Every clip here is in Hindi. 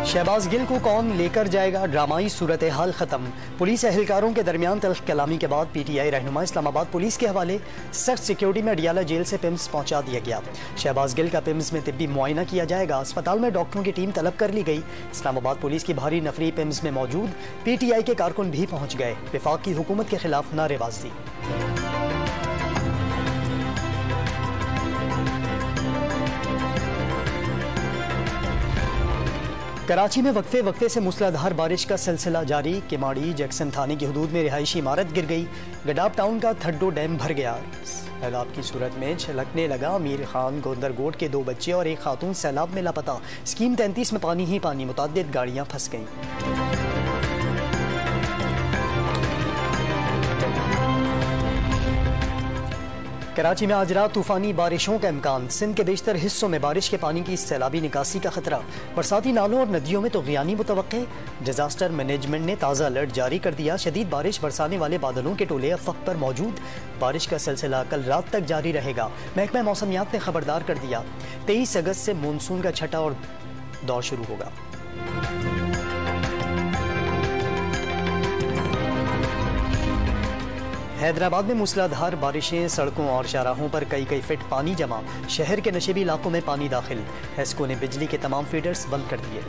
शहबाज गिल को कौन लेकर जाएगा, ड्रामाई सूरत हाल खत्म। पुलिस एहलकारों के दरमियान तल्ख कलामी के बाद PTI रहनुमा इस्लामाबाद पुलिस के हवाले सख्त सिक्योरिटी में अडियाला जेल से पिम्स पहुंचा दिया गया। शहबाज गिल का पिम्स में तिब्बी मुआयना किया जाएगा। अस्पताल में डॉक्टरों की टीम तलब कर ली गई। इस्लामाबाद पुलिस की भारी नफरी पिम्स में मौजूद PTI के कारकुन भी पहुंच गए। विफाक की हुकूमत के खिलाफ नारेबाजी। कराची में वक्फे वक्फे से मूसलाधार बारिश का सिलसिला जारी। किमाड़ी जैक्सन थाने की हदूद में रिहायशी इमारत गिर गई। गडाब टाउन का थड्डो डैम भर गया। सैलाब की सूरत में छलकने लगा। अमीर खान गोंदरगोट के 2 बच्चे और एक खातून सैलाब में लापता। स्कीम 33 में पानी ही पानी, मुतअद्दिद गाड़ियां फंस गईं। कराची में आज रात तूफानी बारिशों का इम्कान। सिंध के बेशतर हिस्सों में बारिश के पानी की सैलाबी निकासी का खतरा। बरसाती नालों और नदियों में तग़ियानी मुतवक्के। डिजास्टर मैनेजमेंट ने ताज़ा अलर्ट जारी कर दिया। शदीद बारिश बरसाने वाले बादलों के टोले अफक पर मौजूद। बारिश का सिलसिला कल रात तक जारी रहेगा। महकमा मौसमियात ने खबरदार कर दिया। 23 अगस्त से मानसून का छठा और दौर शुरू होगा। हैदराबाद में मूसलाधार बारिशें। सड़कों और शाहराहों पर कई फीट पानी जमा। शहर के नशेबी इलाकों में पानी दाखिल। हेस्को ने बिजली के तमाम फीडर्स बंद कर दिए।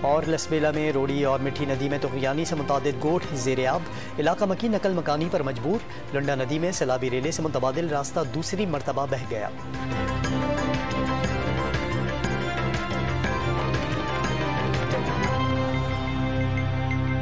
और लसबेला में रोड़ी और मिठी नदी में तग़ियानी से मुतादिद गोट ज़ेर-ए-आब। इलाका मकी नकल मकानी पर मजबूर। लंडा नदी में सैलाबी रेले से मुतबादिल रास्ता दूसरी मरतबा बह गया।